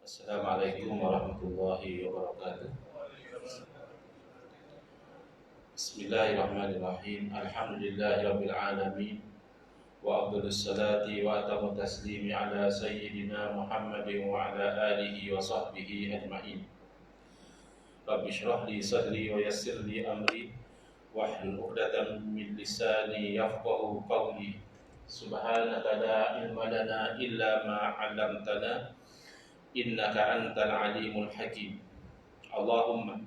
Assalamualaikum warahmatullahi wabarakatuh. Bismillahirrahmanirrahim. Alhamdulillahirabbil alamin. Wa afdhalus salati wa atamu taslimi ala sayyidina Muhammadin wa ala alihi wa sahbihi ajma'in. Rabbi shrah li sadri wa yassir li amri wahlul 'uqdatam min lisani yafqahu qawli. Subhanaka la ilma lana illa ma 'allamtana innaka antal alimul hakim. Allahumma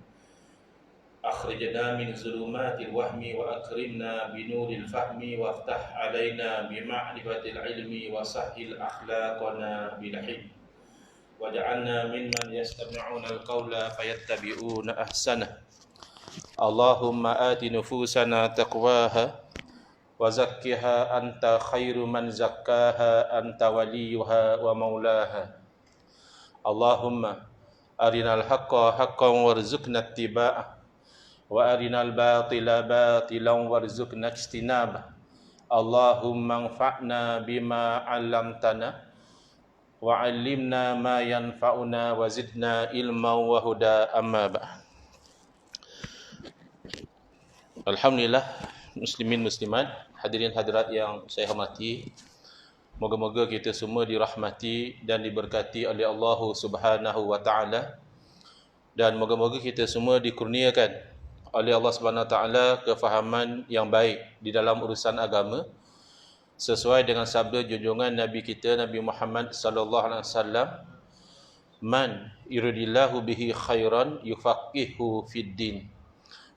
akhrijna min zulumatil wahmi wa akrimna binuril fahmi waftah alaina bima'rifatil ilmi wa sahhil akhlaqana bil hilm waj'alna mimman yastami'una al-qawla fayattabi'una ahsanah. Allahumma ati nufusana taqwaha wa zakkiha anta khairu man zakkaha anta waliyuha wa maulaha. Allahumma arinal haqqa haqqan warzuqna ittiba'ah wa arinal batila batilan warzuqna ijtinabah. Allahumma anfa'na bima 'allamtana wa 'allimna ma yanfa'una wa zidna ilman wa huda, amma ba'd. Alhamdulillah, muslimin muslimat, hadirin hadirat yang saya hormati, moga-moga kita semua dirahmati dan diberkati oleh Allah Subhanahu wa taala, dan moga-moga kita semua dikurniakan oleh Allah Subhanahu wa taala kefahaman yang baik di dalam urusan agama sesuai dengan sabda junjungan Nabi kita Nabi Muhammad sallallahu alaihi wasallam, man yuridillahu bihi khairan yufaqihu fid din.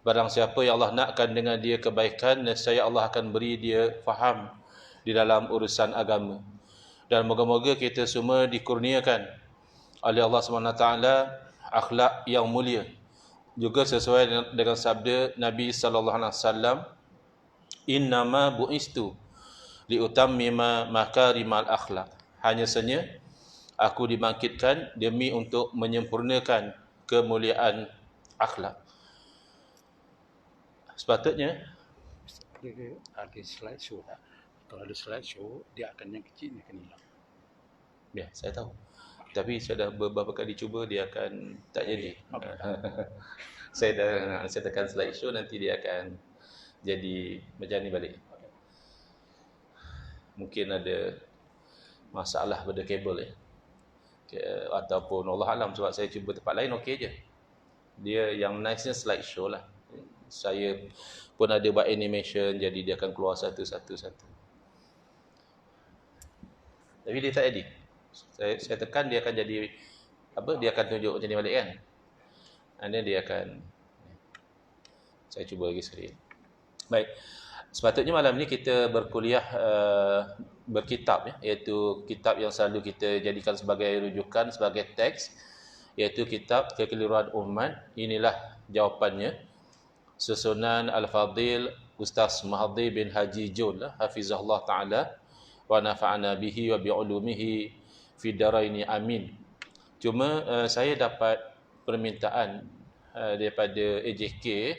Barang siapa yang Allah nakkan dengan dia kebaikan, nescaya Allah akan beri dia faham di dalam urusan agama. Dan moga-moga kita semua dikurniakan oleh Allah SWT akhlak yang mulia, juga sesuai dengan sabda Nabi SAW, innama bu'istu liutammima makarimal akhlak. Hanya saja aku dibangkitkan demi untuk menyempurnakan kemuliaan akhlak. Sepatutnya ada slide show tak? Kalau ada slide show, dia akan yang kecil, dia akan hilang. Ya, saya tahu. Tapi saya dah beberapa kali cuba, dia akan tak jadi. Saya tekan slide show, nanti dia akan jadi macam ni balik. Mungkin ada masalah pada kabel ataupun Allah alam, sebab saya cuba tempat lain okey je. Dia yang nice-nya slide show lah. Saya pun ada buat animation, jadi dia akan keluar satu-satu. Tapi dia tak edit. Saya tekan, dia akan jadi apa? Dia akan tunjuk macam ni balik kan. And then dia akan, saya cuba lagi sekali. Baik. Sepatutnya malam ni kita berkuliah berkitab ya, iaitu kitab yang selalu kita jadikan sebagai rujukan, sebagai teks, iaitu kitab Kekeliruan Umat. Inilah jawapannya. Susunan Al-Fadil Ustaz Mahathir bin Haji Jun lah, hafizahullah ta'ala wa nafa'ana bihi wa bi'ulumihi fi daraini amin. Cuma saya dapat permintaan daripada AJK,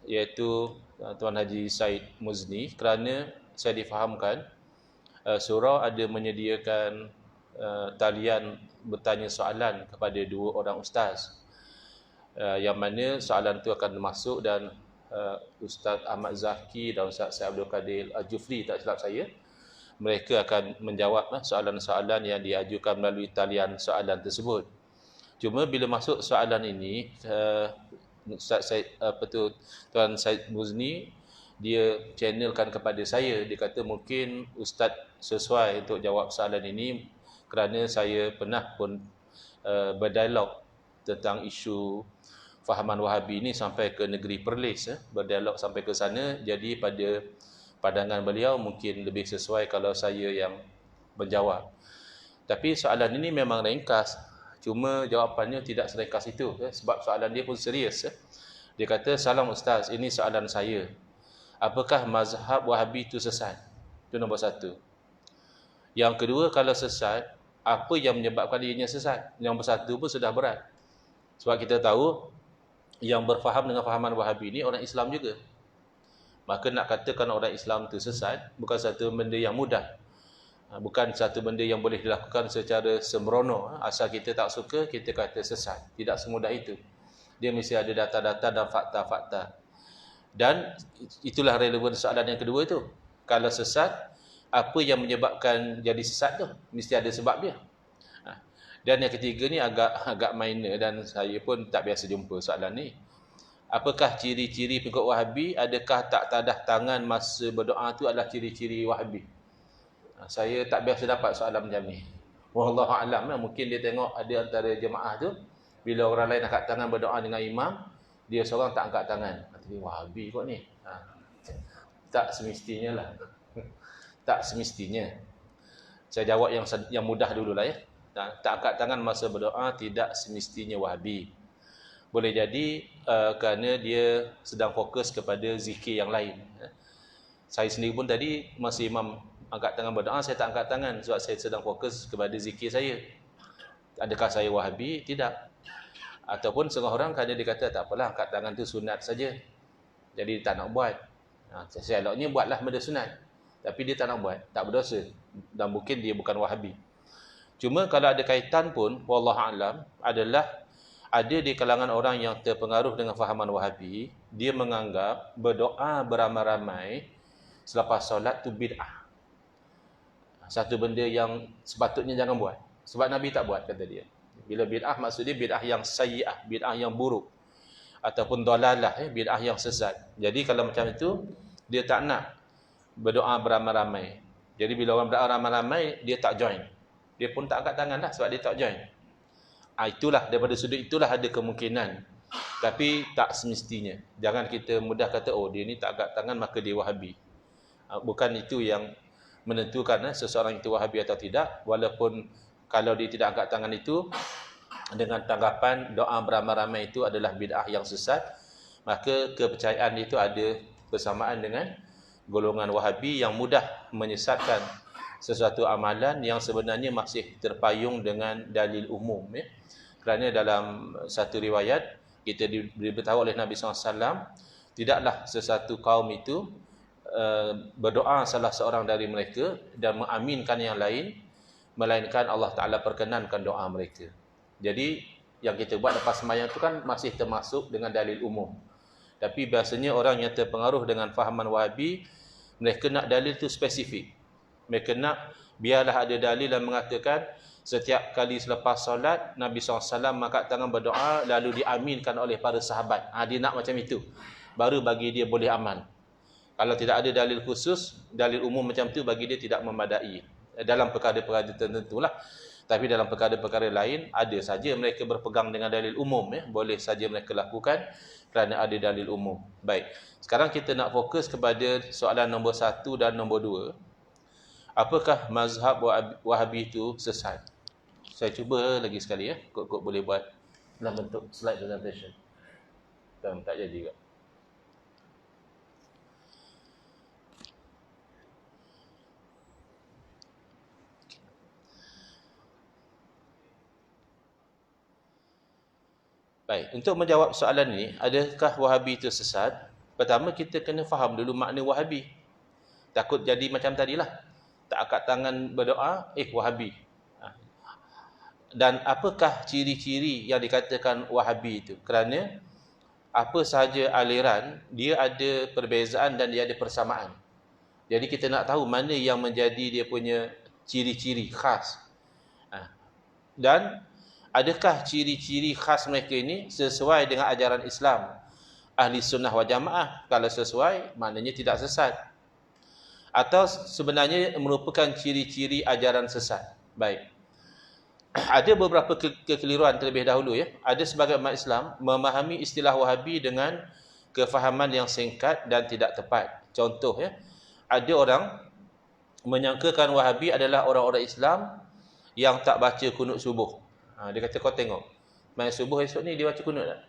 iaitu Tuan Haji Said Muzni, kerana saya difahamkan surau ada menyediakan talian bertanya soalan kepada dua orang ustaz, yang mana soalan tu akan masuk dan Ustaz Ahmad Zaki dan Ustaz Syed Abdul Qadir Al-Jufri, tak silap saya, mereka akan menjawab soalan-soalan yang diajukan melalui talian soalan tersebut. Cuma bila masuk soalan ini, Ustaz Syed, Tuan Syed Muzni, dia channelkan kepada saya. Dia kata mungkin Ustaz sesuai untuk jawab soalan ini, kerana saya pernah pun berdialog tentang isu fahaman Wahabi ini sampai ke negeri Perlis, berdialog sampai ke sana. Jadi pada pandangan beliau mungkin lebih sesuai kalau saya yang menjawab. Tapi soalan ini memang ringkas, cuma jawapannya tidak seringkas itu, sebab soalan dia pun serius. Dia kata, salam Ustaz, ini soalan saya. Apakah mazhab Wahabi itu sesat? Itu nombor satu. Yang kedua, kalau sesat, apa yang menyebabkan ianya sesat? Yang nombor satu pun sudah berat. Sebab kita tahu yang berfaham dengan fahaman Wahabi ini orang Islam juga. Maka nak katakan orang Islam itu sesat bukan satu benda yang mudah. Bukan satu benda yang boleh dilakukan secara sembrono. Asal kita tak suka, kita kata sesat. Tidak semudah itu. Dia mesti ada data-data dan fakta-fakta. Dan itulah relevan soalan yang kedua itu. Kalau sesat, apa yang menyebabkan jadi sesat tu? Mesti ada sebab dia. Dan yang ketiga ni agak minor dan saya pun tak biasa jumpa soalan ni. Apakah ciri-ciri pengikut Wahabi? Adakah tak tadah tangan masa berdoa tu adalah ciri-ciri Wahabi? Saya tak biasa dapat soalan macam ni. Wallahu a'lam. Mungkin dia tengok ada antara jemaah tu, bila orang lain angkat tangan berdoa dengan imam, dia seorang tak angkat tangan. Dia Wahabi kot ni. Tak semestinya lah. Tak semestinya. Saya jawab yang mudah dululah ya. Tak angkat tangan masa berdoa tidak semestinya Wahabi. Boleh jadi kerana dia sedang fokus kepada zikir yang lain. Saya sendiri pun tadi masa imam angkat tangan berdoa, saya tak angkat tangan sebab saya sedang fokus kepada zikir saya. Adakah saya Wahabi? Tidak. Ataupun setengah orang kerana dia kata tak apalah, angkat tangan tu sunat saja, jadi dia tak nak buat. Seloknya buatlah benda sunat, tapi dia tak nak buat, tak berdosa, dan mungkin dia bukan Wahabi. Cuma kalau ada kaitan pun, wallahu a'lam, adalah ada di kalangan orang yang terpengaruh dengan fahaman Wahabi, dia menganggap berdoa beramai-ramai selepas solat tu bid'ah. Satu benda yang sepatutnya jangan buat. Sebab Nabi tak buat, kata dia. Bila bid'ah, maksud dia bid'ah yang sayyi'ah, bid'ah yang buruk. Ataupun dalalah, bid'ah yang sesat. Jadi kalau macam itu, dia tak nak berdoa beramai-ramai. Jadi bila orang berdoa ramai-ramai, dia tak join. Dia pun tak angkat tangan lah sebab dia tak join. Itulah, daripada sudut itulah ada kemungkinan. Tapi tak semestinya. Jangan kita mudah kata, oh dia ni tak angkat tangan maka dia Wahabi. Bukan itu yang menentukan seseorang itu Wahabi atau tidak. Walaupun kalau dia tidak angkat tangan itu dengan tanggapan doa beramai-ramai itu adalah bid'ah yang sesat, maka kepercayaan itu ada bersamaan dengan golongan Wahabi yang mudah menyesatkan sesuatu amalan yang sebenarnya masih terpayung dengan dalil umum. Kerana dalam satu riwayat kita diberitahu oleh Nabi SAW, tidaklah sesuatu kaum itu berdoa salah seorang dari mereka dan mengaminkan yang lain, melainkan Allah Ta'ala perkenankan doa mereka. Jadi yang kita buat lepas sembahyang itu kan masih termasuk dengan dalil umum. Tapi biasanya orang yang terpengaruh dengan fahaman Wahabi, mereka nak dalil itu spesifik. Mereka nak biarlah ada dalil yang mengatakan setiap kali selepas solat Nabi SAW angkat tangan berdoa lalu diaminkan oleh para sahabat. Dia nak macam itu, baru bagi dia boleh aman. Kalau tidak ada dalil khusus, dalil umum macam tu bagi dia tidak memadai. Dalam perkara-perkara tertentu lah. Tapi dalam perkara-perkara lain, ada saja mereka berpegang dengan dalil umum. Boleh saja mereka lakukan kerana ada dalil umum. Baik, sekarang kita nak fokus kepada soalan nombor 1 dan nombor 2. Apakah mazhab Wahabi itu sesat? Saya cuba lagi sekali ya. Kok boleh buat dalam bentuk slide presentation. Tak jadi juga. Baik, untuk menjawab soalan ini, adakah Wahabi itu sesat? Pertama kita kena faham dulu makna Wahabi. Takut jadi macam tadilah. Tak angkat tangan berdoa, Wahabi. Dan apakah ciri-ciri yang dikatakan Wahabi itu? Kerana apa sahaja aliran, dia ada perbezaan dan dia ada persamaan. Jadi kita nak tahu mana yang menjadi dia punya ciri-ciri khas. Dan adakah ciri-ciri khas mereka ini sesuai dengan ajaran Islam Ahli Sunnah wal Jamaah? Kalau sesuai, maknanya tidak sesat. Atau sebenarnya merupakan ciri-ciri ajaran sesat. Baik. Ada beberapa kekeliruan terlebih dahulu ya. Ada sebagian umat Islam memahami istilah Wahabi dengan kefahaman yang singkat dan tidak tepat. Contoh ya, ada orang menyangkakan Wahabi adalah orang-orang Islam yang tak baca kunut subuh. Dia kata kau tengok, main subuh esok ni dia baca kunut tak?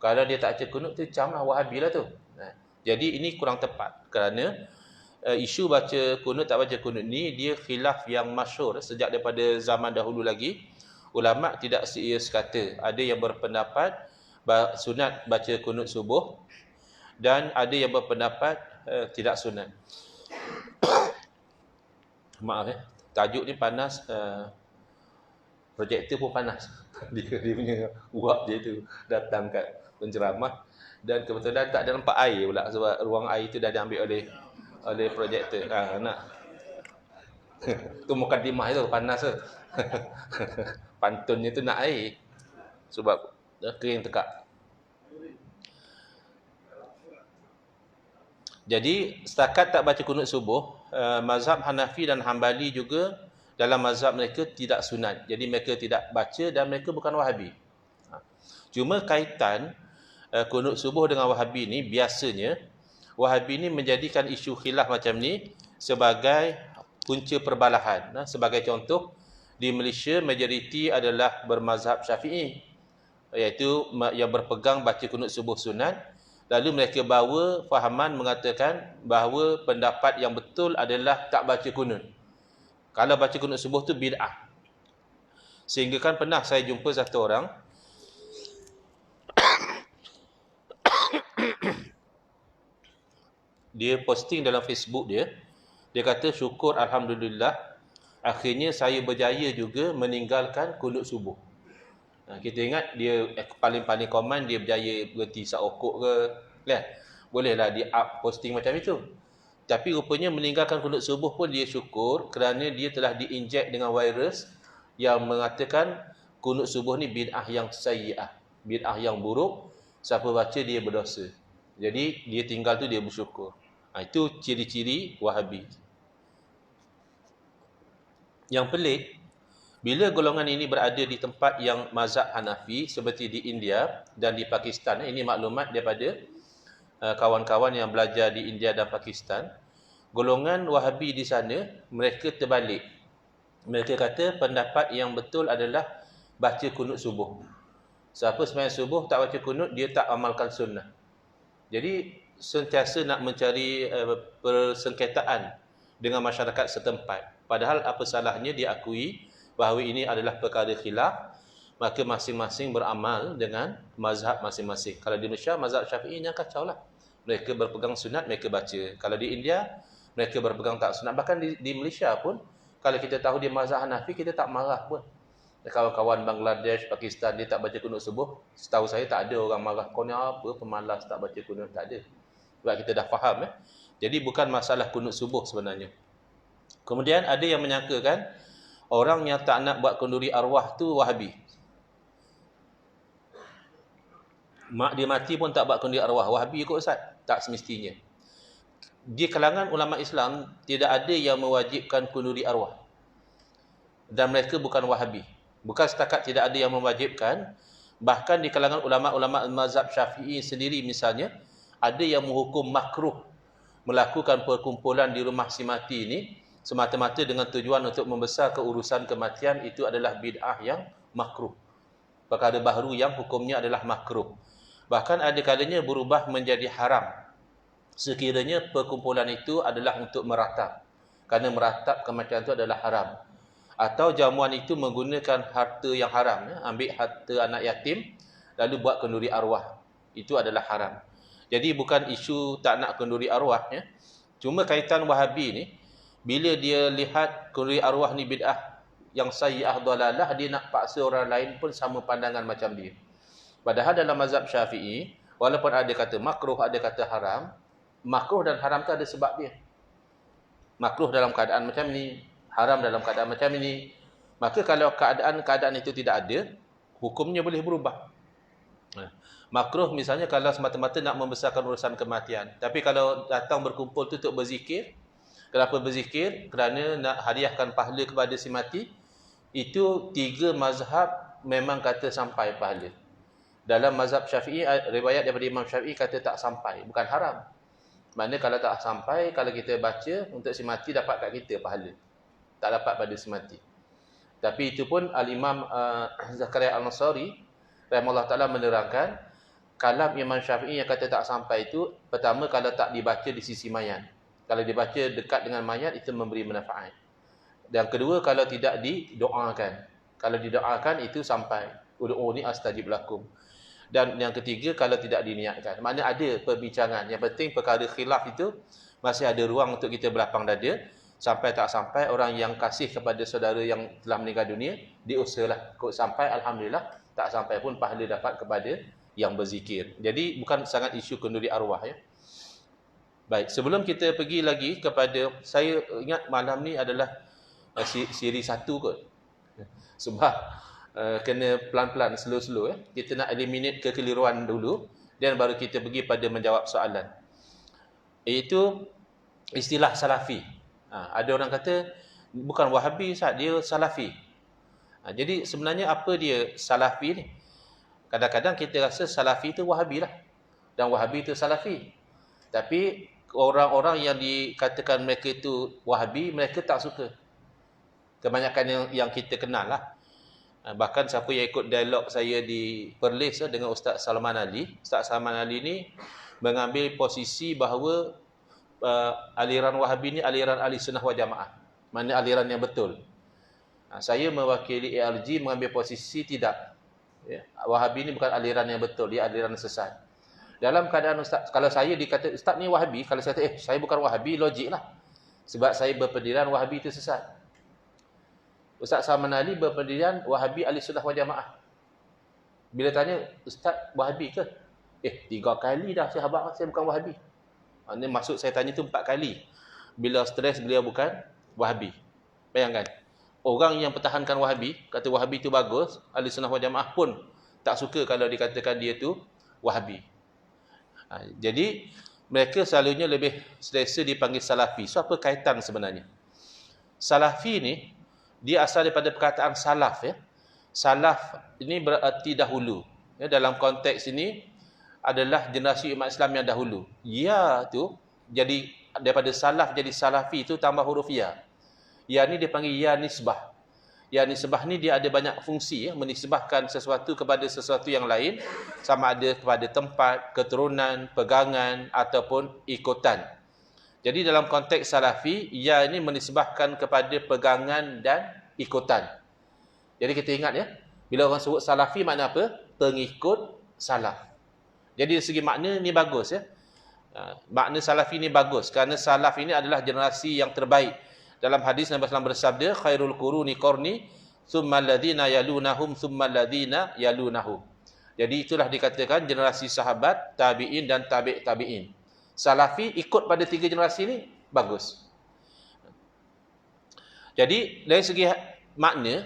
Kalau dia tak baca kunut tu camlah Wahabi lah tu. Jadi ini kurang tepat kerana isu baca kunut tak baca kunut ni dia khilaf yang masyhur sejak daripada zaman dahulu lagi. Ulama tidak serius kata. Ada yang berpendapat sunat baca kunut subuh dan ada yang berpendapat tidak sunat. Maaf tajuk ni panas, projektor pun panas. Dia punya uap dia tu datang kat penceramah, dan kebetulan tak ada nampak air pula sebab ruang air tu dah diambil oleh projektor. Nak tu mukadimah itu panas tu. Pantunnya tu nak air sebab kering tekak. Jadi setakat tak baca kunut subuh, mazhab Hanafi dan Hambali juga dalam mazhab mereka tidak sunat. Jadi mereka tidak baca dan mereka bukan Wahabi. Cuma kaitan kunut subuh dengan Wahabi ni, biasanya Wahabi ni menjadikan isu khilaf macam ni sebagai punca perbalahan. Sebagai contoh, di Malaysia majoriti adalah bermazhab Syafi'i, iaitu yang berpegang baca kunut subuh sunat. Lalu mereka bawa fahaman mengatakan bahawa pendapat yang betul adalah tak baca kunut. Kalau baca kunut subuh tu bid'ah. Sehingga kan pernah saya jumpa satu orang, dia posting dalam Facebook dia kata syukur Alhamdulillah, akhirnya saya berjaya juga meninggalkan kunut subuh. Kita ingat dia paling-paling komen dia berjaya berhenti sakokok ke, kan? Bolehlah dia up posting macam itu. Tapi rupanya meninggalkan kunut subuh pun dia syukur kerana dia telah diinjek dengan virus yang mengatakan kunut subuh ni bid'ah yang sayyi'ah, bid'ah yang buruk, siapa baca dia berdosa. Jadi dia tinggal tu dia bersyukur. Itu ciri-ciri Wahabi. Yang pelik, bila golongan ini berada di tempat yang mazhab Hanafi seperti di India dan di Pakistan, ini maklumat daripada kawan-kawan yang belajar di India dan Pakistan, golongan Wahabi di sana mereka terbalik. Mereka kata pendapat yang betul adalah baca kunut subuh. Siapa sembahyang subuh tak baca kunut, dia tak amalkan sunnah. Jadi sentiasa nak mencari persengketaan dengan masyarakat setempat. Padahal apa salahnya diakui bahawa ini adalah perkara khilaf, maka masing-masing beramal dengan mazhab masing-masing. Kalau di Malaysia, mazhab Syafi'i yang kacau lah. Mereka berpegang sunat, mereka baca. Kalau di India, mereka berpegang tak sunat. Bahkan di Malaysia pun, kalau kita tahu dia mazhab Hanafi, kita tak marah pun. Kawan-kawan Bangladesh, Pakistan, dia tak baca kunut subuh. Setahu saya tak ada orang marah. Kau ni apa, pemalas tak baca kunut, tak ada. Sebab kita dah faham. Jadi bukan masalah kunut subuh sebenarnya. Kemudian ada yang menyangkakan orang yang tak nak buat kenduri arwah tu Wahabi. Mak dia mati pun tak buat kenduri arwah, Wahabi ikut Ustaz? Tak semestinya. Di kalangan ulama Islam tidak ada yang mewajibkan kenduri arwah. Dan mereka bukan Wahabi. Bukan setakat tidak ada yang mewajibkan, bahkan di kalangan ulama-ulama mazhab Syafi'i sendiri misalnya, ada yang menghukum makruh melakukan perkumpulan di rumah si mati ini semata-mata dengan tujuan untuk membesar keurusan kematian. Itu adalah bid'ah yang makruh. Perkara baharu yang hukumnya adalah makruh. Bahkan ada kalanya berubah menjadi haram sekiranya perkumpulan itu adalah untuk meratap. Kerana meratap kematian itu adalah haram. Atau jamuan itu menggunakan harta yang haram, ambil harta anak yatim lalu buat kenduri arwah, itu adalah haram. Jadi bukan isu tak nak kenduri arwah, cuma kaitan Wahabi ni, bila dia lihat kenduri arwah ni bid'ah yang sayyi'ah dalalah, dia nak paksa orang lain pun sama pandangan macam dia. Padahal dalam mazhab Syafi'i, walaupun ada kata makruh, ada kata haram, makruh dan haram tu ada sebab dia. Makruh dalam keadaan macam ni, haram dalam keadaan macam ini. Maka kalau keadaan itu tidak ada, hukumnya boleh berubah. Makruh misalnya kalau semata-mata nak membesarkan urusan kematian. Tapi kalau datang berkumpul tu untuk berzikir, kenapa berzikir? Kerana nak hadiahkan pahala kepada si mati. Itu tiga mazhab memang kata sampai pahala. Dalam mazhab Syafi'i, riwayat daripada Imam Syafi'i kata tak sampai, bukan haram. Maknanya kalau tak sampai, kalau kita baca untuk si mati dapat kat kita pahala, tak dapat pada si mati. Tapi itu pun Al-Imam Zakaria Al-Ansari rahimahullah ta'ala menerangkan, kalam Imam Syafi'i yang kata tak sampai itu, pertama kalau tak dibaca di sisi mayat. Kalau dibaca dekat dengan mayat, itu memberi manfaat. Dan kedua, kalau tidak didoakan. Kalau didoakan, itu sampai. Ud'uni astajib lakum. Dan yang ketiga, kalau tidak diniatkan. Maknanya ada perbincangan. Yang penting perkara khilaf itu masih ada ruang untuk kita berlapang dada. Sampai tak sampai orang yang kasih kepada saudara yang telah meninggal dunia, diusahalah. Kok sampai, alhamdulillah, tak sampai pun pahala dapat kepada yang berzikir. Jadi bukan sangat isu kenduri arwah ya. Baik, sebelum kita pergi lagi kepada, saya ingat malam ni adalah siri 1 kot. Sebab kena pelan-pelan, slow-slow ya. Kita nak eliminate kekeliruan dulu dan baru kita pergi pada menjawab soalan. Iaitu istilah salafi. Ada orang kata bukan Wahabi Ustaz, dia salafi. Jadi sebenarnya apa dia salafi ni? Kadang-kadang kita rasa salafi itu Wahabi lah. Dan Wahabi itu salafi. Tapi orang-orang yang dikatakan mereka itu Wahabi, mereka tak suka. Kebanyakan yang kita kenal lah. Bahkan siapa yang ikut dialog saya di Perlis dengan Ustaz Salman Ali. Ustaz Salman Ali ni mengambil posisi bahawa aliran Wahabi ni aliran ahli sunnah wal jamaah. Mana aliran yang betul. Saya mewakili ARG mengambil posisi tidak. Ya, Wahabi ni bukan aliran yang betul, dia aliran sesat. Dalam keadaan Ustaz, kalau saya dikata Ustaz ni Wahabi, kalau saya kata saya bukan Wahabi, logiklah. Sebab saya berpendirian Wahabi itu sesat. Ustaz Salman Ali berpendirian Wahabi ahli sunnah wal jamaah. Bila tanya, Ustaz Wahabi ke? 3 kali dah saya habaq saya bukan Wahabi. Ini maksud saya tanya tu 4 kali. Bila stres beliau bukan Wahabi. Bayangkan. Orang yang pertahankan Wahabi, kata Wahabi itu bagus, ahli sunnah wal jamaah pun tak suka kalau dikatakan dia tu Wahabi. Jadi mereka selalunya lebih selesa dipanggil Salafi. So apa kaitan sebenarnya? Salafi ni dia asal daripada perkataan salaf ya. Salaf ini berarti dahulu. Ya, dalam konteks ini adalah generasi umat Islam yang dahulu. Ya tu jadi daripada salaf jadi salafi itu tambah huruf ya. Ya ni dipanggil ya nisbah. Ya nisbah ni dia ada banyak fungsi ya, menisbahkan sesuatu kepada sesuatu yang lain, sama ada kepada tempat, keturunan, pegangan ataupun ikutan. Jadi dalam konteks salafi, ya ini menisbahkan kepada pegangan dan ikutan. Jadi kita ingat ya, bila orang sebut salafi makna apa? Pengikut salaf. Jadi dari segi makna ni bagus ya. Makna salafi ni bagus kerana salaf ini adalah generasi yang terbaik. Dalam hadis Nabi SAW bersabda, khairul quruni qarni, thumma alladhina yalunahum, thumma alladhina yalunahum. Jadi itulah dikatakan generasi sahabat, tabi'in dan tabi'in. Salafi ikut pada 3 generasi ni, bagus. Jadi dari segi makna,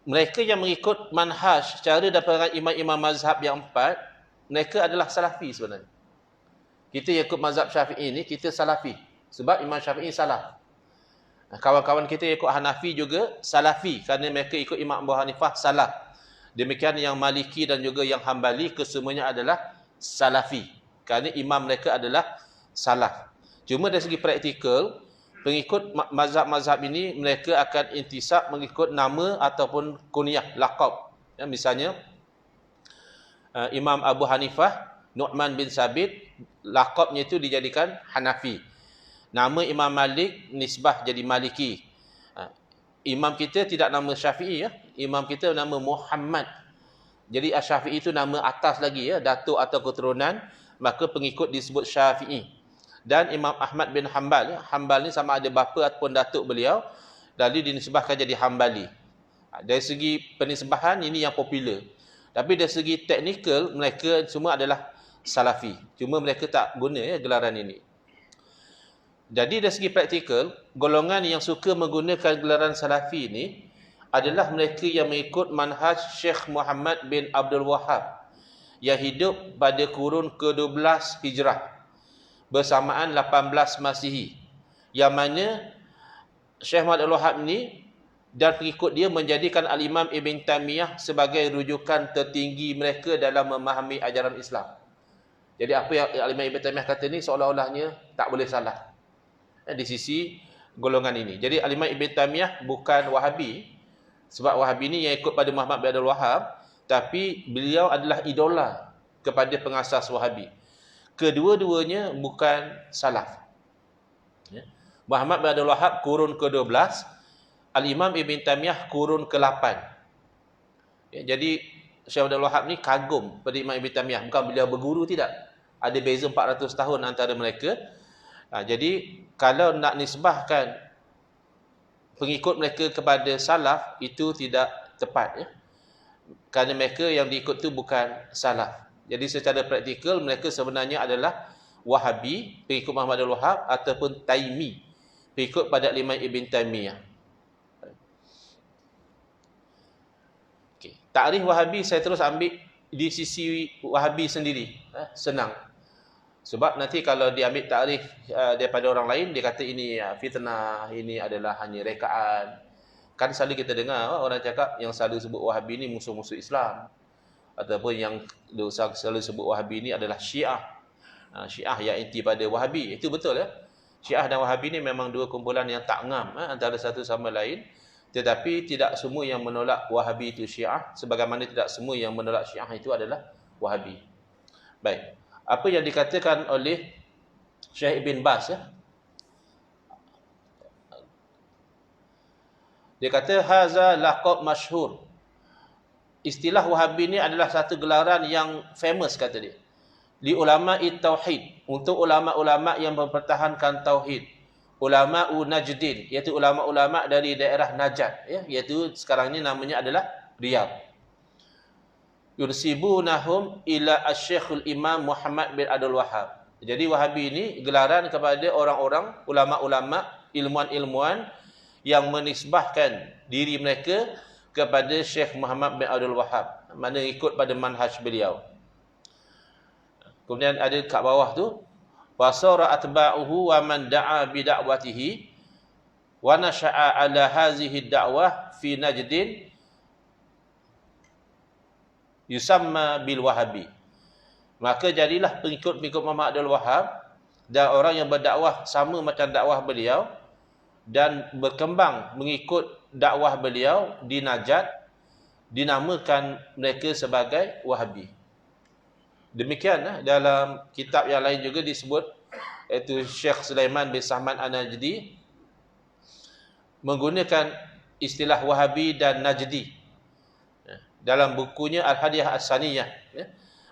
mereka yang mengikut manhaj cara daripada imam-imam mazhab yang 4, mereka adalah salafi sebenarnya. Kita yang ikut mazhab Syafi'i ni, kita salafi. Sebab Imam Syafi'i salaf. Kawan-kawan kita yang ikut Hanafi juga salafi kerana mereka ikut Imam Abu Hanifah salaf. Demikian yang Maliki dan juga yang Hambali kesemuanya adalah salafi kerana imam mereka adalah salaf. Cuma dari segi praktikal, pengikut mazhab-mazhab ini mereka akan intisab mengikut nama ataupun kunyah, laqab. Ya, misalnya Imam Abu Hanifah, Nu'man bin Sabit, laqabnya itu dijadikan Hanafi. Nama Imam Malik nisbah jadi Maliki. Imam kita tidak nama Syafi'i ya. Imam kita nama Muhammad. Jadi Syafi'i itu nama atas lagi ya, datuk atau keturunan, maka pengikut disebut Syafi'i. Dan Imam Ahmad bin Hanbal ya, Hanbal ni sama ada bapa ataupun datuk beliau, lalu dinisbahkan jadi Hanbali. Dari segi penisbahan ini yang popular. Tapi dari segi teknikal mereka semua adalah salafi. Cuma mereka tak guna ya gelaran ini. Jadi dari segi praktikal, golongan yang suka menggunakan gelaran salafi ini adalah mereka yang mengikut manhaj Syekh Muhammad bin Abdul Wahhab yang hidup pada kurun ke-12 Hijrah bersamaan 18 Masihi. Yang mana Syekh Muhammad Abdul Wahhab ini dan pengikut dia menjadikan Al-Imam Ibn Taymiyah sebagai rujukan tertinggi mereka dalam memahami ajaran Islam. Jadi apa yang Al-Imam Ibn Taymiyah kata ni seolah-olahnya tak boleh salah di sisi golongan ini. Jadi Al-Imam Ibn Taymiyah bukan Wahabi, sebab Wahabi ni yang ikut pada Muhammad bin Abdul Wahhab, tapi beliau adalah idola kepada pengasas Wahabi. Kedua-duanya bukan salaf. Ya. Muhammad bin Abdul Wahhab kurun ke-12, Al-Imam Ibn Taymiyah kurun ke-8. Ya, jadi Syekh Abdul Wahhab ni kagum pada Imam Ibn Taymiyah, bukan beliau berguru, tidak. Ada beza 400 tahun antara mereka. Jadi kalau nak nisbahkan pengikut mereka kepada salaf itu tidak tepat, ya. Kerana mereka yang diikut tu bukan salaf. Jadi secara praktikal mereka sebenarnya adalah Wahabi, pengikut Muhammad Abdul-Wahhab, ataupun Taimi, pengikut pada Imam Ibn Taimiyah. Okay. Takrif Wahabi saya terus ambil di sisi Wahabi sendiri. Senang. Sebab nanti kalau diambil takrif daripada orang lain, dia kata ini fitnah, ini adalah hanya rekaan. Kan selalu kita dengar orang cakap yang selalu sebut Wahabi ni musuh-musuh Islam. Ataupun yang selalu sebut Wahabi ni adalah Syiah. Syiah yang inti pada Wahabi. Itu betul, ya. Syiah dan Wahabi ni memang dua kumpulan yang tak ngam antara satu sama lain. Tetapi tidak semua yang menolak Wahabi itu Syiah, sebagaimana tidak semua yang menolak Syiah itu adalah Wahabi. Baik. Apa yang dikatakan oleh Syekh Ibn Baz, ya. Dia kata haza laqab masyhur. Istilah Wahabi ni adalah satu gelaran yang famous, kata dia. Li ulama'i tauhid, untuk ulama-ulama yang mempertahankan tauhid. Ulama'u Najdin, iaitu ulama-ulama dari daerah Najd, ya, iaitu sekarang ni namanya adalah Riyadh. Yursibunahum ila asy-Syekhul Imam Muhammad bin Abdul Wahhab. Jadi Wahabi ini gelaran kepada orang-orang ulama-ulama, ilmuwan-ilmuwan yang menisbahkan diri mereka kepada Syekh Muhammad bin Abdul Wahhab, mana ikut pada manhaj beliau. Kemudian ada kat bawah tu, wasara atba'uhu wa man da'a bi da'watihi wa nasha'a ala hazihi da'wah fi Najdin yusamma bil Wahabi. Maka jadilah pengikut-pengikut Muhammad Abdul Wahhab dan orang yang berdakwah sama macam dakwah beliau dan berkembang mengikut dakwah beliau di Najd, dinamakan mereka sebagai Wahabi. Demikian dalam kitab yang lain juga disebut, iaitu Syekh Sulaiman bin Sahman An-Najdi menggunakan istilah Wahabi dan Najdi dalam bukunya Al-Hadiyah As-Saniyah.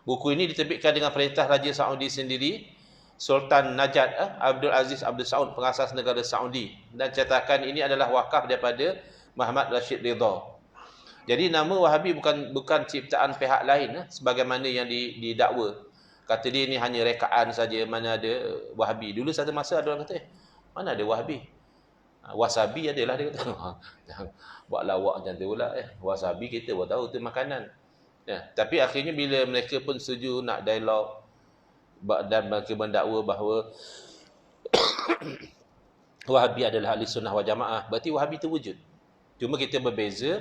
Buku ini diterbitkan dengan perintah Raja Saudi sendiri, Sultan Najd Abdul Aziz Abdul Saud, pengasas negara Saudi, dan cetakan ini adalah wakaf daripada Muhammad Rashid Ridha. Jadi nama Wahabi bukan ciptaan pihak lain, sebagaimana yang didakwa. Kata dia ni hanya rekaan saja, mana ada Wahabi. Dulu satu masa ada orang kata, mana ada Wahabi? Wasabi adalah, dia kata. Jangan buat lawak macam tu pula. Wasabi kita pun tahu tu makanan. Ya, tapi akhirnya bila mereka pun setuju nak dialog dan mereka mendakwa bahawa Wahabi adalah ahli sunnah wal jamaah, berarti Wahabi itu wujud. Cuma kita berbeza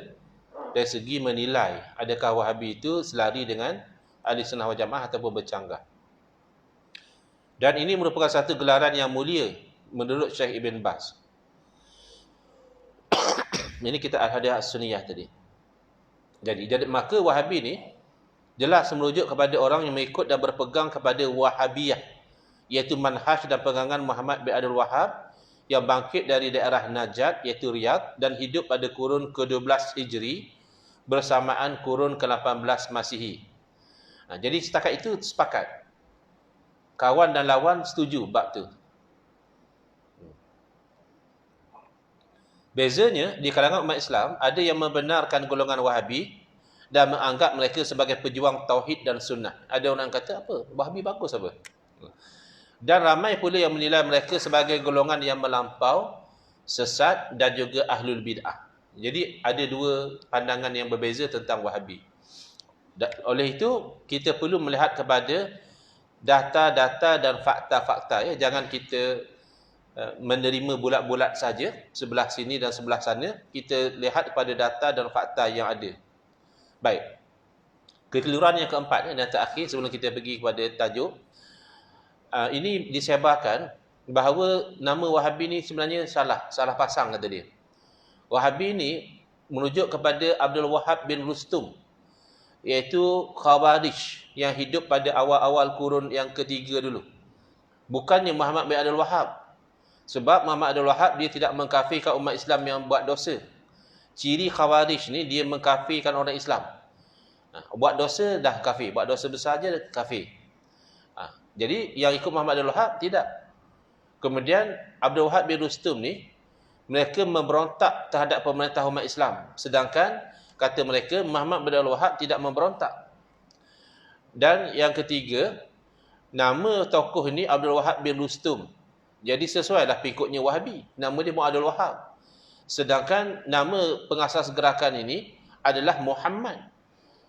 dari segi menilai adakah Wahabi itu selari dengan ahli sunnah wal jamaah ataupun bercanggah. Dan ini merupakan satu gelaran yang mulia menurut Syekh Ibn Baz. Ini kita Al-Hadiyah As-Sunniyah tadi. Jadi maka Wahabi ni jelas merujuk kepada orang yang mengikut dan berpegang kepada Wahabiyah, iaitu manhaj dan pegangan Muhammad bin Abdul Wahhab yang bangkit dari daerah Najd, iaitu Riyadh, dan hidup pada kurun ke-12 Hijri bersamaan kurun ke-18 Masihi. Jadi setakat itu sepakat. Kawan dan lawan setuju bab tu. Bezanya, di kalangan umat Islam, ada yang membenarkan golongan Wahabi dan menganggap mereka sebagai pejuang tauhid dan sunnah. Ada orang kata, apa? Wahabi bagus apa? Dan ramai pula yang menilai mereka sebagai golongan yang melampau, sesat dan juga ahlul bid'ah. Jadi ada dua pandangan yang berbeza tentang Wahabi. Oleh itu, kita perlu melihat kepada data-data dan fakta-fakta. Jangan kita menerima bulat-bulat saja, sebelah sini dan sebelah sana. Kita lihat kepada data dan fakta yang ada. Baik. Kekeliruan yang keempat dan terakhir sebelum kita pergi kepada tajuk. Ini disebarkan bahawa nama Wahabi ni sebenarnya salah pasang, kata dia. Wahabi ni merujuk kepada Abdul Wahhab bin Rustum, iaitu Khawarij yang hidup pada awal-awal kurun yang ketiga dulu. Bukannya Muhammad bin Abdul Wahhab. Sebab Muhammad Abdul Wahhab dia tidak mengkafirkan umat Islam yang buat dosa. Ciri Khawarij ni dia mengkafirkan orang Islam. Buat dosa dah kafir, buat dosa besar je kafir. Jadi yang ikut Muhammad Abdul Wahhab tidak. Kemudian Abdul Wahhab bin Rustum ni mereka memberontak terhadap pemerintah umat Islam. Sedangkan kata mereka Muhammad bin Abdul Wahab tidak memberontak. Dan yang ketiga, nama tokoh ini Abdul Wahab bin Rustum. Jadi sesuailah pengikutnya Wahabi. Nama dia Abdul Wahab. Sedangkan nama pengasas gerakan ini adalah Muhammad.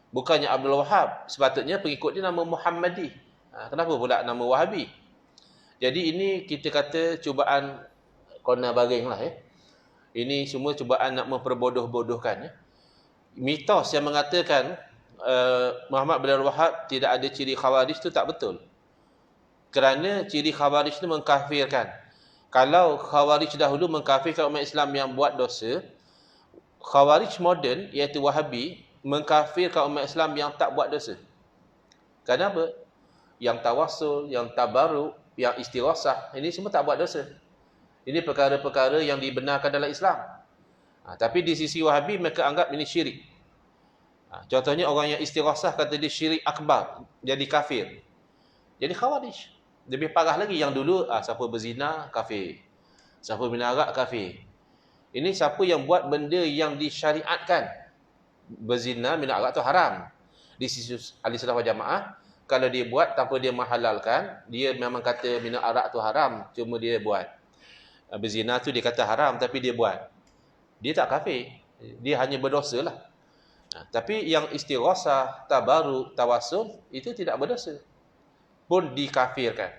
Bukannya Abdul Wahab. Sepatutnya pengikut dia nama Muhammadi. Kenapa pula nama Wahabi? Jadi ini kita kata cubaan corner baring lah ya. Ini semua cubaan nak memperbodoh-bodohkan ya. Mitos yang mengatakan Muhammad bin Abdul Wahab tidak ada ciri khawarij itu tak betul. Kerana ciri khawarij itu mengkafirkan. Kalau khawarij dahulu mengkafirkan umat Islam yang buat dosa, khawarij moden iaitu Wahabi mengkafirkan umat Islam yang tak buat dosa. Kenapa? Yang tawassul, yang tabaruk, yang istighosah, ini semua tak buat dosa. Ini perkara-perkara yang dibenarkan dalam Islam. Tapi di sisi Wahabi mereka anggap ini syirik. Contohnya orang yang istighosah kata dia syirik akbar, jadi kafir. Jadi khawarij. Lebih parah lagi yang dulu siapa berzina kafir. Siapa minum arak kafir. Ini siapa yang buat benda yang disyariatkan. Berzina, minum arak tu haram. Di sisi ahli sunnah wal jamaah, kalau dia buat tanpa dia menghalalkan, dia memang kata minum arak tu haram, cuma dia buat. Berzina tu dia kata haram tapi dia buat. Dia tak kafir. Dia hanya berdosa lah. Tapi yang istighosah, tabaruk, tawassul itu tidak berdosa. Pun dikafirkan.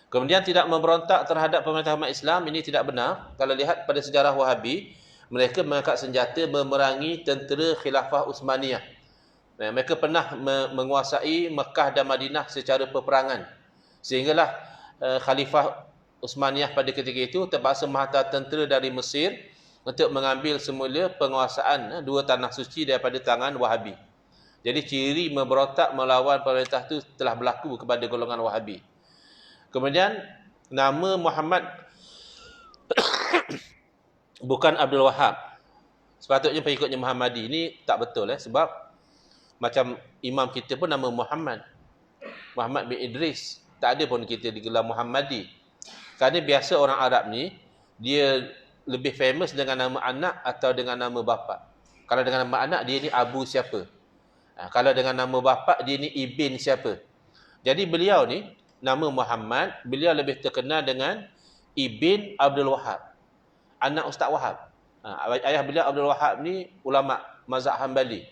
Kemudian tidak memberontak terhadap pemerintah umat Islam, ini tidak benar. Kalau lihat pada sejarah Wahabi, mereka mengangkat senjata memerangi tentera Khilafah Uthmaniyah. Mereka pernah menguasai Mekah dan Madinah secara peperangan. Sehinggalah Khalifah Uthmaniyah pada ketika itu terpaksa menghantar tentera dari Mesir untuk mengambil semula penguasaan dua tanah suci daripada tangan Wahabi. Jadi ciri memberontak melawan pemerintah itu telah berlaku kepada golongan Wahabi. Kemudian nama Muhammad bukan Abdul Wahab. Sepatutnya pengikutnya Muhammadi. Ini tak betul sebab macam imam kita pun nama Muhammad. Muhammad bin Idris. Tak ada pun kita digelar Muhammadi. Kerana biasa orang Arab ni dia lebih famous dengan nama anak atau dengan nama bapa. Kalau dengan nama anak dia ni Abu siapa. Kalau dengan nama bapa dia ni Ibn siapa. Jadi beliau ni nama Muhammad, beliau lebih terkenal dengan Ibn Abdul Wahab. Anak Ustaz Wahab. Ayah beliau Abdul Wahab ni ulama mazhab Hambali.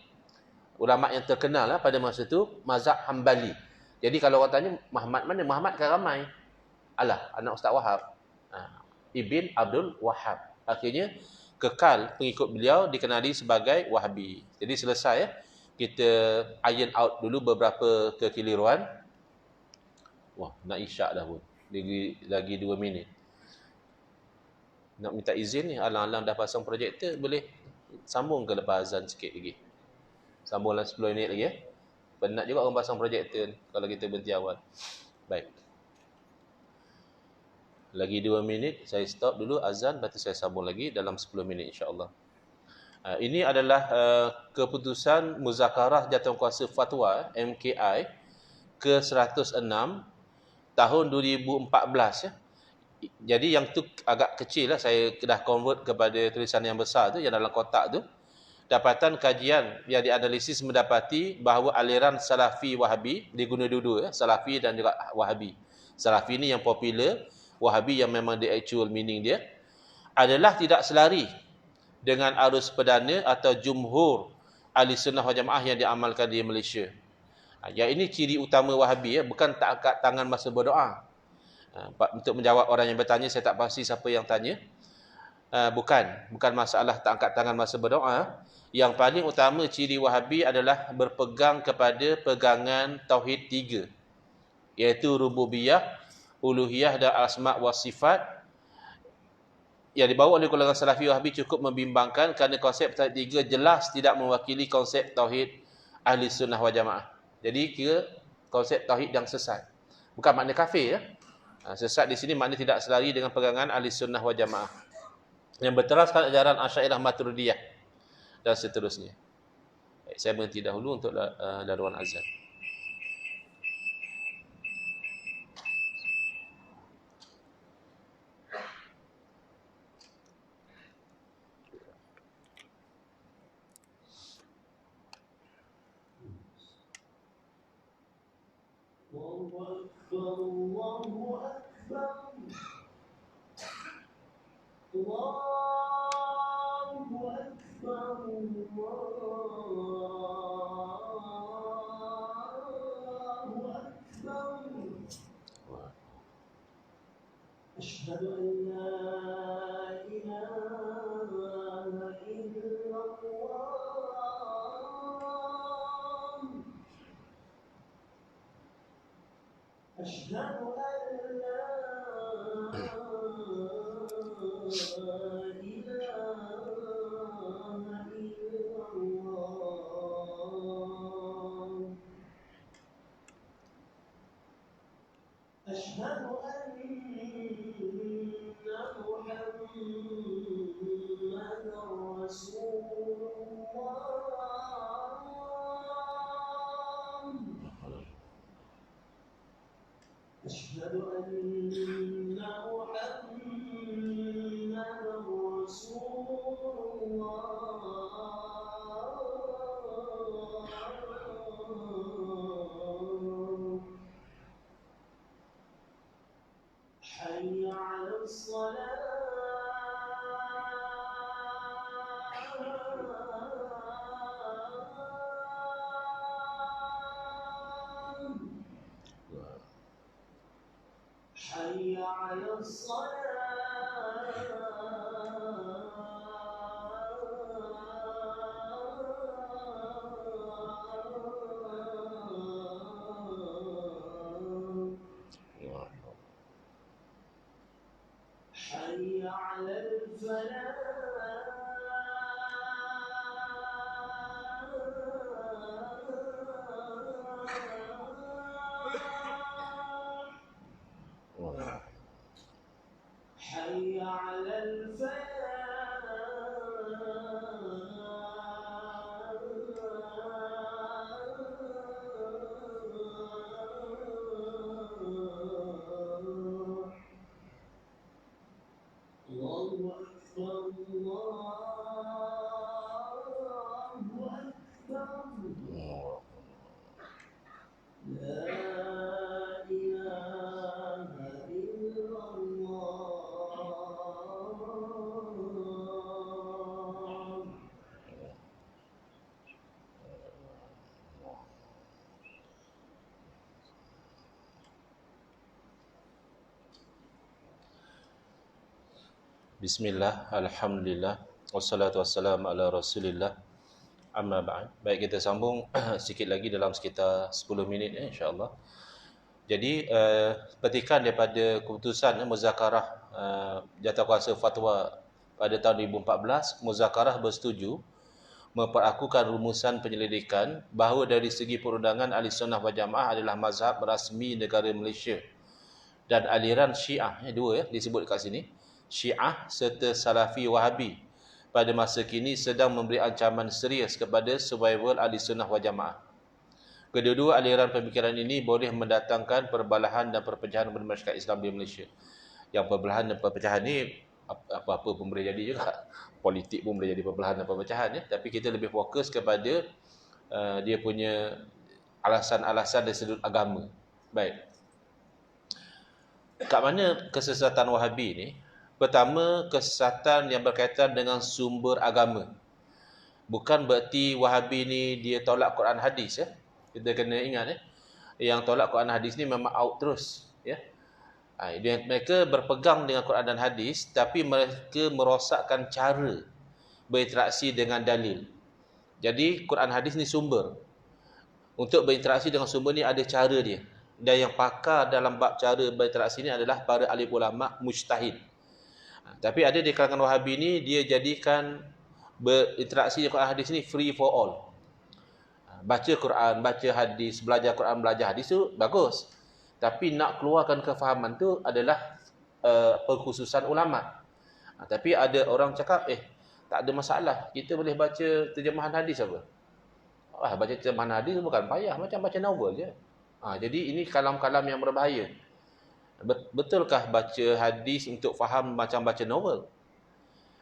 Ulama yang terkenal pada masa tu mazhab Hambali. Jadi kalau orang tanya Muhammad mana? Muhammad kan ramai. Alah, anak Ustaz Wahab. Ibn Abdul Wahab. Akhirnya kekal pengikut beliau dikenali sebagai Wahabi. Jadi selesai kita iron out dulu beberapa kekeliruan. Wah, nak isyak dah pun. Lagi 2 minit. Nak minta izin ni, alang-alang dah pasang projektor, boleh sambung ke lepas azan sikit lagi. Sambung dalam 10 minit lagi Penat juga orang pasang projektor kalau kita berhenti awal. Baik. Lagi 2 minit, saya stop dulu azan, lepas tu saya sambung lagi dalam 10 minit insya-Allah. Ini adalah keputusan Muzakarah Jawatankuasa Fatwa MKI ke-106 tahun 2014 Jadi yang tu agak kecil saya dah convert kepada tulisan yang besar tu yang dalam kotak tu. Dapatan kajian yang dianalisis mendapati bahawa aliran Salafi Wahabi diguna dua-dua Salafi dan juga Wahabi. Salafi ni yang popular, Wahabi yang memang the actual meaning dia adalah tidak selari dengan arus perdana atau jumhur ahli sunnah wal jamaah yang diamalkan di Malaysia. Yang ini ciri utama Wahabi bukan tak angkat tangan masa berdoa. Untuk menjawab orang yang bertanya, saya tak pasti siapa yang tanya. Bukan masalah tak angkat tangan masa berdoa. Yang paling utama ciri Wahabi adalah berpegang kepada pegangan tauhid 3, iaitu rububiyah, uluhiyah dan asma' wa sifat. Yang dibawa oleh golongan Salafi Wahabi cukup membimbangkan kerana konsep tauhid 3 jelas tidak mewakili konsep tauhid ahli sunnah wal jamaah. Jadi kira konsep tauhid yang sesat. Bukan makna kafir Sesat di sini makna tidak selari dengan pegangan ahli sunnah wal jamaah yang berteraskan ajaran Asy'ariyah Maturidiyah dan seterusnya. Baik, saya berhenti dahulu untuk laluan azan. أشهد أن لا إله إلا الله أشهد أن لا إله إلا الله أشهد أن محمدا رسول الله أشهد أن محمدا رسول الله حي على الصلاة حي على الصلاة حي على الفلاح حي على الفلاح الله أكبر الله أكبر لا إله إلا الله Bismillah, Alhamdulillah, wassalatu wassalamu ala Rasulillah, amma ba'd. Baik, kita sambung sikit lagi dalam sekitar 10 minit insya-Allah. Jadi petikan daripada keputusan muzakarah jawatankuasa fatwa pada tahun 2014, muzakarah bersetuju memperakukan rumusan penyelidikan bahawa dari segi perundangan Ahli Sunnah wal Jamaah adalah mazhab rasmi negara Malaysia, dan aliran Syiah, dua disebut kat sini, Syiah serta Salafi Wahabi pada masa kini sedang memberi ancaman serius kepada survival Ahli Sunnah wal Jamaah. Kedua-dua aliran pemikiran ini boleh mendatangkan perbalahan dan perpecahan bermasyarakat Islam di Malaysia. Yang perbalahan dan perpecahan ni apa-apa pun boleh jadi juga. Politik pun boleh jadi perbalahan dan perpecahan ya. Tapi kita lebih fokus kepada dia punya alasan-alasan dari sudut agama. Baik. Kat mana kesesatan Wahabi ni? Pertama, kesesatan yang berkaitan dengan sumber agama. Bukan bererti Wahabi ni dia tolak Quran hadis ya. Kita kena ingat yang tolak Quran hadis ni memang out terus ya. Mereka berpegang dengan Quran dan hadis, tapi mereka merosakkan cara berinteraksi dengan dalil. Jadi Quran hadis ni sumber. Untuk berinteraksi dengan sumber ni ada cara dia. Dan yang pakar dalam bab cara berinteraksi ni adalah para alim ulama mujtahid. Tapi ada di kalangan Wahabi ni dia jadikan berinteraksi dengan Quran hadis ni free for all. Baca Quran, baca hadis, belajar Quran, belajar hadis tu bagus. Tapi nak keluarkan kefahaman tu adalah perkhususan ulama. Tapi ada orang cakap, tak ada masalah, kita boleh baca terjemahan hadis apa? Baca terjemahan hadis bukan payah, macam baca novel je. Jadi ini kalam-kalam yang berbahaya. Betulkah baca hadis untuk faham macam baca novel?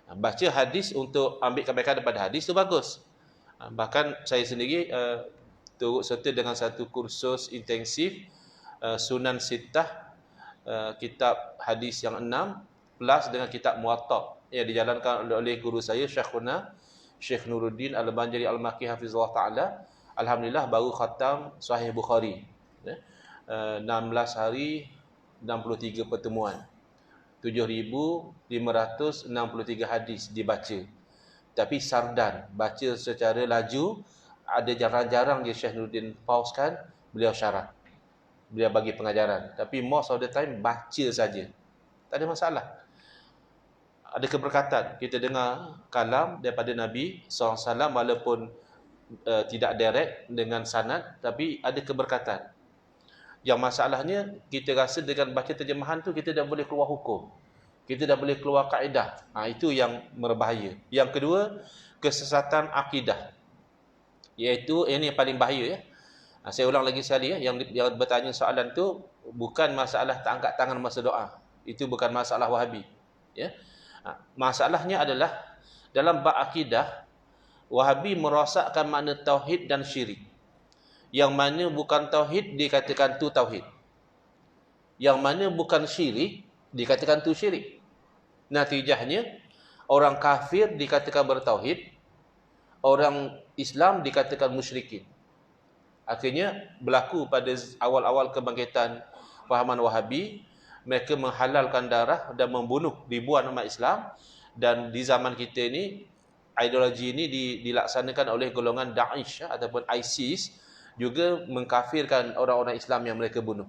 Baca hadis untuk ambil kebaikan daripada hadis tu bagus. Bahkan saya sendiri turut serta dengan satu kursus intensif Sunan Sittah, kitab hadis yang 6 plus dengan kitab Muwatta yang dijalankan oleh guru saya Syekhuna Syekh Nuruddin Al-Banjari Al-Makki hafizallahu taala, alhamdulillah baru khatam Sahih Bukhari. 16 hari 63 pertemuan. 7,563 hadis dibaca. Tapi sardan, baca secara laju, ada jarang-jarang je Syekh Nuruddin pauskan, beliau syarah. Beliau bagi pengajaran. Tapi most of the time baca saja. Tak ada masalah. Ada keberkatan. Kita dengar kalam daripada Nabi SAW walaupun tidak direct dengan sanad, tapi ada keberkatan. Yang masalahnya, kita rasa dengan baca terjemahan tu kita dah boleh keluar hukum. Kita dah boleh keluar kaedah. Itu yang berbahaya. Yang kedua, kesesatan akidah. Iaitu, ini yang paling bahaya. Saya ulang lagi sekali. Yang bertanya soalan tu bukan masalah tak angkat tangan masa doa. Itu bukan masalah Wahabi. Ya. Masalahnya adalah dalam bab akidah, Wahabi merosakkan makna tauhid dan syirik. Yang mana bukan tauhid dikatakan tu tauhid. Yang mana bukan syirik dikatakan tu syirik. Natijahnya orang kafir dikatakan bertauhid, orang Islam dikatakan musyrikin. Akhirnya berlaku pada awal-awal kebangkitan fahaman Wahabi, mereka menghalalkan darah dan membunuh ribuan umat Islam, dan di zaman kita ini ideologi ini dilaksanakan oleh golongan Daesh ataupun ISIS, juga mengkafirkan orang-orang Islam yang mereka bunuh.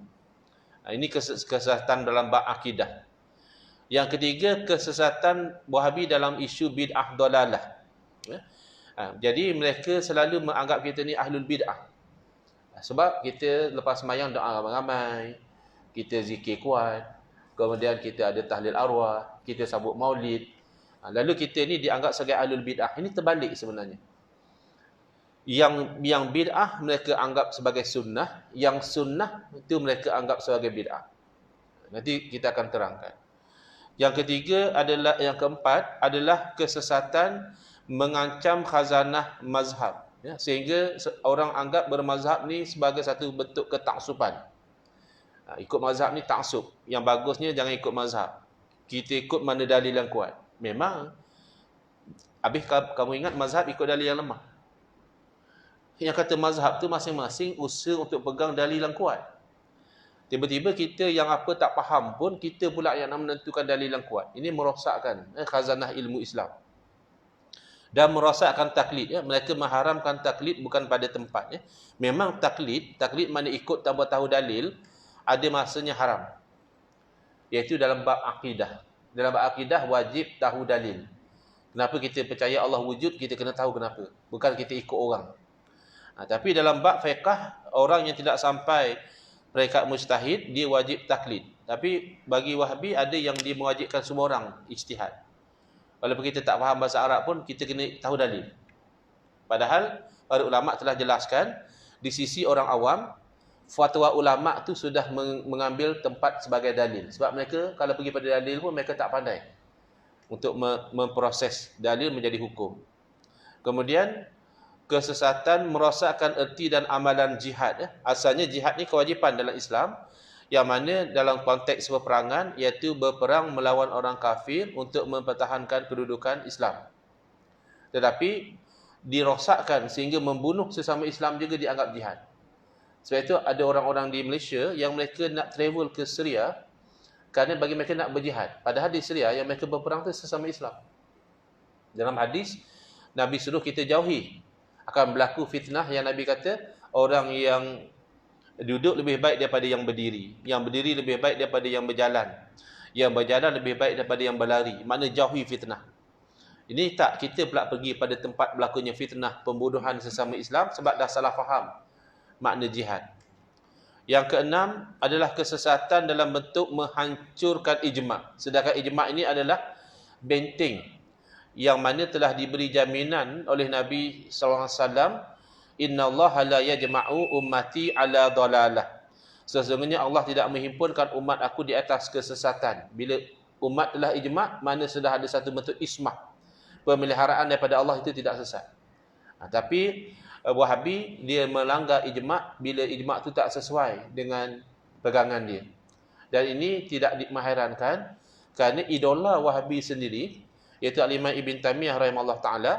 Ini kesesatan dalam bab akidah. Yang ketiga, kesesatan Wahabi dalam isu bid'ah dalalah. Jadi mereka selalu menganggap kita ni ahlul bid'ah. Sebab kita lepas sembahyang doa ramai-ramai, kita zikir kuat, kemudian kita ada tahlil arwah, kita sabut maulid. Lalu kita ni dianggap sebagai ahlul bid'ah. Ini terbalik sebenarnya. Yang bid'ah mereka anggap sebagai sunnah, yang sunnah itu mereka anggap sebagai bid'ah. Nanti kita akan terangkan. Yang ketiga adalah, yang keempat adalah kesesatan mengancam khazanah mazhab. Ya, sehingga orang anggap bermazhab ni sebagai satu bentuk ketaksuban. Ikut mazhab ni taksub. Yang bagusnya jangan ikut mazhab. Kita ikut mana dalil yang kuat. Memang, habis kamu ingat mazhab ikut dalil yang lemah. Yang kata mazhab tu masing-masing usaha untuk pegang dalil yang kuat. Tiba-tiba kita yang apa tak faham pun, kita pula yang nak menentukan dalil yang kuat. Ini merosakkan khazanah ilmu Islam. Dan merosakkan taklid. Mereka mengharamkan taklid bukan pada tempat. Memang taklid mana ikut tanpa tahu dalil, ada masanya haram. Iaitu dalam bab akidah. Dalam bab akidah wajib tahu dalil. Kenapa kita percaya Allah wujud, kita kena tahu kenapa. Bukan kita ikut orang. Tapi dalam bab fiqh, orang yang tidak sampai peringkat mujtahid, dia wajib taklid. Tapi bagi Wahabi ada yang dia mewajibkan semua orang ijtihad. Walaupun kita tak faham bahasa Arab pun, kita kena tahu dalil. Padahal para ulama telah jelaskan, di sisi orang awam, fatwa ulama tu sudah mengambil tempat sebagai dalil. Sebab mereka kalau pergi pada dalil pun mereka tak pandai untuk memproses dalil menjadi hukum. Kemudian kesesatan merosakkan erti dan amalan jihad. Asalnya jihad ni kewajipan dalam Islam, yang mana dalam konteks peperangan iaitu berperang melawan orang kafir untuk mempertahankan kedudukan Islam. Tetapi dirosakkan sehingga membunuh sesama Islam juga dianggap jihad. Sebab itu ada orang-orang di Malaysia yang mereka nak travel ke Syria kerana bagi mereka nak berjihad. Padahal di Syria yang mereka berperang itu sesama Islam. Dalam hadis, Nabi suruh kita jauhi. Akan berlaku fitnah yang Nabi kata, orang yang duduk lebih baik daripada yang berdiri. Yang berdiri lebih baik daripada yang berjalan. Yang berjalan lebih baik daripada yang berlari. Makna jauhi fitnah. Ini tak, kita pula pergi pada tempat berlakunya fitnah, pembunuhan sesama Islam sebab dah salah faham makna jihad. Yang keenam adalah kesesatan dalam bentuk menghancurkan ijma'. Sedangkan ijma' ini adalah benteng yang mana telah diberi jaminan oleh Nabi SAW, innallaha la yajma'u ummati ala dalalah. Sesungguhnya Allah tidak menghimpunkan umat aku di atas kesesatan. Bila umat telah ijma', mana sudah ada satu bentuk ismah, pemeliharaan daripada Allah, itu tidak sesat. Tapi Wahabi dia melanggar ijma' bila ijma' itu tak sesuai dengan pegangan dia. Dan ini tidak mengherankan kerana idola Wahabi sendiri, iaitu Al-Imam Ibn Taymiyah rahimahullah ta'ala,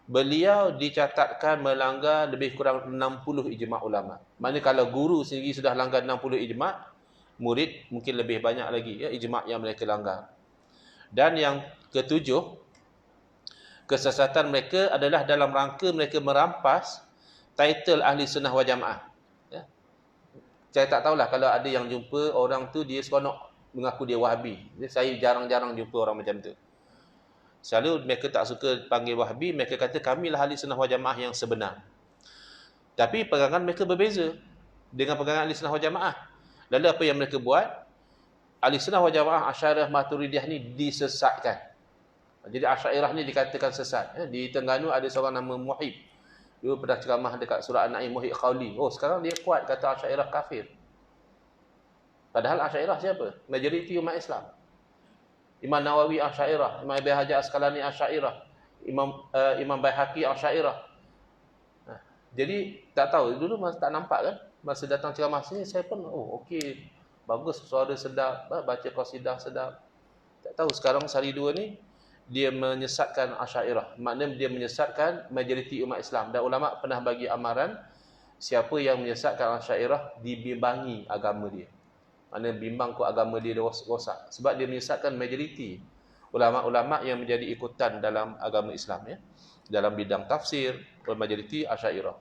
beliau dicatatkan melanggar lebih kurang 60 ijma' ulama. Maknanya kalau guru sendiri sudah langgar 60 ijma', murid mungkin lebih banyak lagi ya ijma' yang mereka langgar. Dan yang ketujuh, kesesatan mereka adalah dalam rangka mereka merampas title ahli sunnah wal jamaah. Ya. Saya tak tahulah kalau ada yang jumpa orang tu dia seronok mengaku dia Wahabi. Saya jarang-jarang jumpa orang macam tu. Selalu mereka tak suka panggil Wahabi, mereka kata kamilah ahli sunnah wal jamaah yang sebenar. Tapi pegangan mereka berbeza dengan pegangan ahli sunnah wal jamaah. Lalu apa yang mereka buat? Ahli sunnah wal jamaah Asy'ariyah Maturidiyah ni disesatkan. Jadi Asy'ariyah ni dikatakan sesat. Di Terengganu ada seorang nama Muhib. Dia pernah ceramah dekat surah An-Naim, Muhib Qauli. Oh, sekarang dia kuat kata Asy'ariyah kafir. Padahal Asy'ariyah siapa? Majoriti umat Islam. Imam Nawawi Asy'ariyah, Imam Ibn Hajar Asqalani Asy'ariyah, Imam Baihaqi Asy'ariyah. Jadi tak tahu, dulu masa tak nampak kan? Masa datang ceramah sini saya pun okey, bagus, suara sedap, baca qasidah sedap. Tak tahu sekarang sehari dua ni dia menyesatkan Asy'ariyah. Maknanya dia menyesatkan majoriti umat Islam. Dan ulama pernah bagi amaran siapa yang menyesatkan Asy'ariyah dibimbangi agama dia. Maknanya bimbang kok agama dia rosak. Sebab dia menyesatkan majoriti ulama-ulama yang menjadi ikutan dalam agama Islam ya. Dalam bidang tafsir, majoriti Asy'ariyah.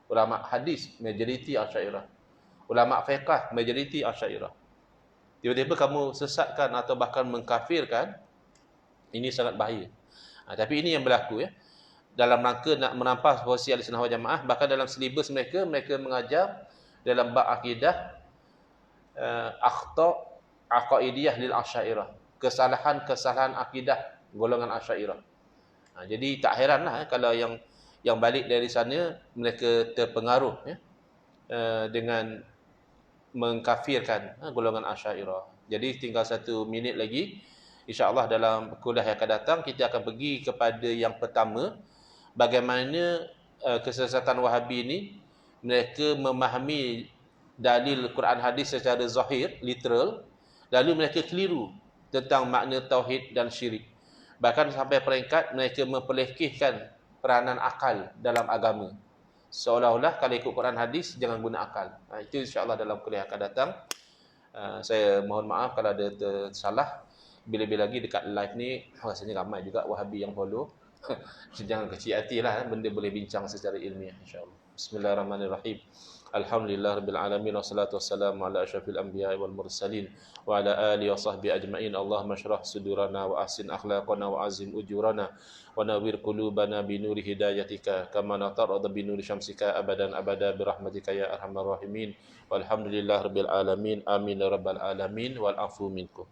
Ulama hadis, majoriti Asy'ariyah. Ulama fiqh, majoriti Asy'ariyah. Tiba-tiba kamu sesatkan atau bahkan mengkafirkan, ini sangat bahaya. Tapi ini yang berlaku ya. Dalam rangka nak merampas posisi Ahlussunnah wal Jamaah, bahkan dalam silibus mereka mengajar dalam bab akidah akhta' aqaidiyah lil Asy'ariyah. Kesalahan-kesalahan akidah golongan Asy'ariyah. Jadi tak heranlah kalau yang balik dari sana mereka terpengaruh ya, dengan mengkafirkan golongan Asy'ariyah. Jadi tinggal 1 minit lagi. InsyaAllah dalam kuliah yang akan datang kita akan pergi kepada yang pertama, bagaimana kesesatan Wahabi ini mereka memahami dalil Quran hadis secara zahir, literal, lalu mereka keliru tentang makna tauhid dan syirik. Bahkan sampai peringkat mereka memperlekehkan peranan akal dalam agama. Seolah-olah kalau ikut Quran hadis jangan guna akal. Itu insya-Allah dalam kuliah akan datang. Saya mohon maaf kalau ada tersalah. Bila-bila lagi dekat live ni rasanya ramai juga Wahabi yang follow. Jangan kecil hatilah, benda boleh bincang secara ilmiah insya-Allah. Bismillahirrahmanirrahim. Alhamdulillahirabbil alamin wassalatu wassalamu ala asyrafil anbiya'i wal mursalin wa ala alihi wa sahbihi ajma'in. Allahumma shrah sudurana wa ahsin akhlaqana wa azim ujurana wa nawwir qulubana bi nuri hidayatika kama natarada bi nuri syamsika abadan abada bi rahmatika ya arhamar rahimin. Walhamdulillahirabbil alamin. Amin ya rabbal alamin wal afu minkum.